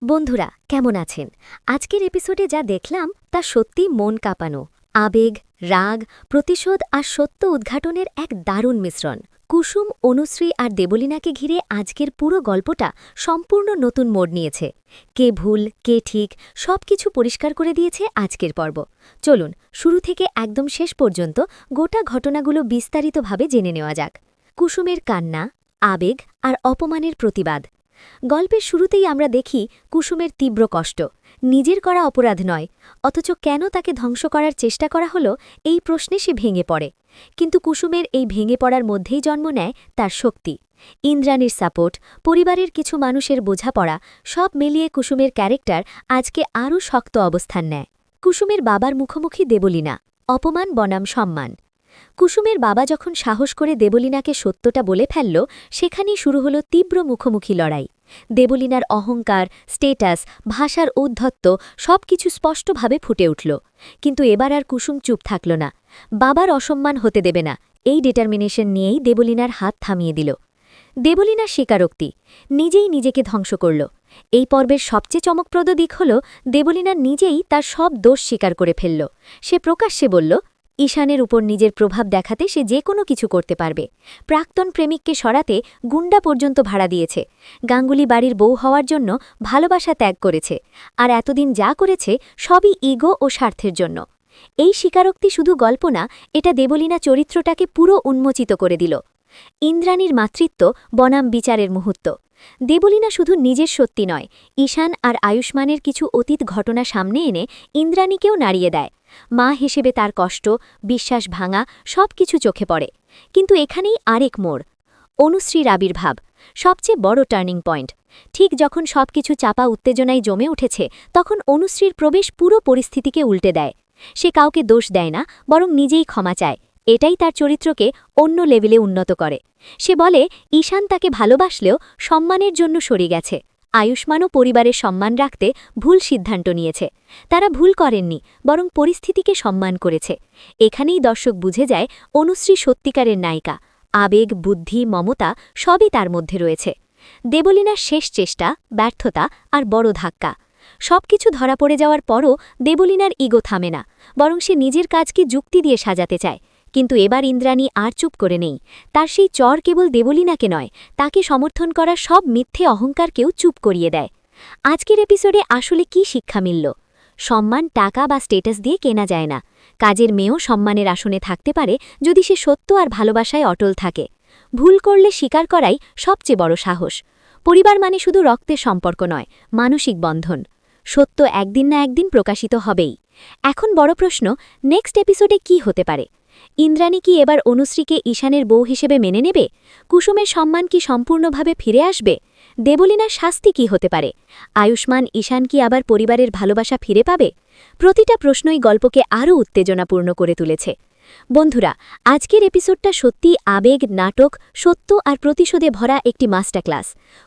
বন্ধুরা কেমন আছেন? আজকের এপিসোডে যা দেখলাম তা সত্যি মন কাঁপানো। আবেগ, রাগ, প্রতিশোধ আর সত্য উদ্ঘাটনের এক দারুণ মিশ্রণ। কুসুম, অনুশ্রী আর দেবলীনাকে ঘিরে আজকের পুরো গল্পটা সম্পূর্ণ নতুন মোড় নিয়েছে। কে ভুল, কে ঠিক, সবকিছু পরিষ্কার করে দিয়েছে আজকের পর্ব। চলুন শুরু থেকে একদম শেষ পর্যন্ত গোটা ঘটনাগুলো বিস্তারিতভাবে জেনে নেওয়া যাক। কুসুমের কান্না, আবেগ আর অপমানের প্রতিবাদ। গল্পের শুরুতেই আমরা দেখি কুসুমের তীব্র কষ্ট। নিজের করা অপরাধ নয়, অথচ কেন তাকে ধ্বংস করার চেষ্টা করা হলো এই প্রশ্নে সে ভেঙে পড়ে। কিন্তু কুসুমের এই ভেঙে পড়ার মধ্যেই জন্ম নেয় তার শক্তি। ইন্দ্রাণীর সাপোর্ট, পরিবারের কিছু মানুষের বোঝাপড়া, সব মিলিয়ে কুসুমের ক্যারেক্টার আজকে আরও শক্ত অবস্থান নেয়। কুসুমের বাবার মুখোমুখি দেবলীনা, অপমান বনাম সম্মান। কুসুমের বাবা যখন সাহস করে দেবলীনাকে সত্যটা বলে ফেলল, সেখানেই শুরু হলো তীব্র মুখোমুখি লড়াই। দেবলীনার অহংকার, স্টেটাস, ভাষার ঔদ্ধত্য সবকিছু স্পষ্টভাবে ফুটে উঠল। কিন্তু এবার আর কুসুম চুপ থাকল না। বাবার অসম্মান হতে দেবে না, এই ডিটারমিনেশন নিয়েই দেবলীনার হাত থামিয়ে দিল। দেবলীনার স্বীকারোক্তি, নিজেই নিজেকে ধ্বংস করল। এই পর্বের সবচেয়ে চমকপ্রদ দিক হল দেবলীনা নিজেই তার সব দোষ স্বীকার করে ফেলল। সে প্রকাশ্যে বলল, ঈশানের উপর নিজের প্রভাব দেখাতে সে যে কোনো কিছু করতে পারবে। প্রাক্তন প্রেমিককে সরাতে গুন্ডা পর্যন্ত ভাড়া দিয়েছে। গাঙ্গুলি বাড়ির বউ হওয়ার জন্য ভালোবাসা ত্যাগ করেছে। আর এতদিন যা করেছে সবই ইগো ও স্বার্থের জন্য। এই স্বীকারোক্তি শুধু গল্প না, এটা দেবলীনা চরিত্রটাকে পুরো উন্মোচিত করে দিল। ইন্দ্রাণীর মাতৃত্ব বনাম বিচারের মুহূর্ত। দেবলীনা শুধু নিজের সত্যি নয়, ঈশান আর আয়ুষ্মানের কিছু অতীত ঘটনা সামনে এনে ইন্দ্রাণীকেও নাড়িয়ে দেয়। মা হিসেবে তার কষ্ট, বিশ্বাস ভাঙা সবকিছু চোখে পড়ে। কিন্তু এখানেই আরেক মোড়, অনুশ্রীর আবির্ভাব, সবচেয়ে বড় টার্নিং পয়েন্ট। ঠিক যখন সবকিছু চাপা উত্তেজনায় জমে উঠেছে, তখন অনুশ্রীর প্রবেশ পুরো পরিস্থিতিকে উল্টে দেয়। সে কাউকে দোষ দেয় না, বরং নিজেই ক্ষমা চায়। এটাই তার চরিত্রকে অন্য লেভেলে উন্নত করে। সে বলে, ঈশান তাকে ভালোবাসলেও সম্মানের জন্য সরে গেছে। আয়ুষ্মানও পরিবারের সম্মান রাখতে ভুল সিদ্ধান্ত নিয়েছে। তারা ভুল করেননি, বরং পরিস্থিতিকে সম্মান করেছে। এখানেই দর্শক বুঝে যায় অনুশ্রী সত্যিকারের নায়িকা। আবেগ, বুদ্ধি, মমতা সবই তার মধ্যে রয়েছে। দেবলীনার শেষ চেষ্টা, ব্যর্থতা আর বড় ধাক্কা। সবকিছু ধরা পড়ে যাওয়ার পরও দেবলীনার ইগো থামে না, বরং সে নিজের কাজকে যুক্তি দিয়ে সাজাতে চায়। কিন্তু এবার ইন্দ্রাণী আর চুপ করে নেই। তার সেই চর কেবল দেবলীনাকে নয়, তাকে সমর্থন করা সব মিথ্যে অহংকারকেও চুপ করিয়ে দেয়। আজকের এপিসোডে আসলে কি শিক্ষা মিলল? সম্মান টাকা বা স্টেটাস দিয়ে কেনা যায় না। কাজের মেয়েও সম্মানের আসনে থাকতে পারে যদি সে সত্য আর ভালোবাসায় অটল থাকে। ভুল করলে স্বীকার করাই সবচেয়ে বড় সাহস। পরিবার মানে শুধু রক্তের সম্পর্ক নয়, মানসিক বন্ধন। সত্য একদিন না একদিন প্রকাশিত হবেই। এখন বড় প্রশ্ন, নেক্সট এপিসোডে কি হতে পারে? ইন্দ্রাণী কি এবার অনুশ্রীকে ঈশানের বউ হিসেবে মেনে নেবে? কুসুমের সম্মান কি সম্পূর্ণভাবে ফিরে আসবে? দেবলীনার শাস্তি কি হতে পারে? আয়ুষ্মান, ঈশান কি আবার পরিবারের ভালোবাসা ফিরে পাবে? প্রতিটা প্রশ্নই গল্পকে আরও উত্তেজনাপূর্ণ করে তুলেছে। বন্ধুরা, আজকের এপিসোডটা সত্যিই আবেগ, নাটক, সত্য আর প্রতিশোধে ভরা একটি মাস্টার ক্লাস।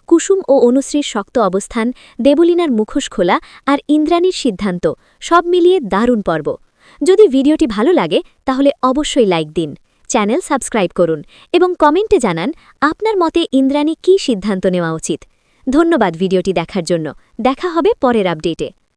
কুসুম ও অনুশ্রীর শক্ত অবস্থান, দেবলীনার মুখোশ খোলা আর ইন্দ্রাণীর সিদ্ধান্ত, সব মিলিয়ে দারুণ পর্ব। যদি ভিডিওটি ভালো লাগে তাহলে অবশ্যই লাইক দিন, চ্যানেল সাবস্ক্রাইব করুন এবং কমেন্টে জানান আপনার মতে ইন্দ্রাণী কী সিদ্ধান্ত নেওয়া উচিত। ধন্যবাদ ভিডিওটি দেখার জন্য। দেখা হবে পরের আপডেটে।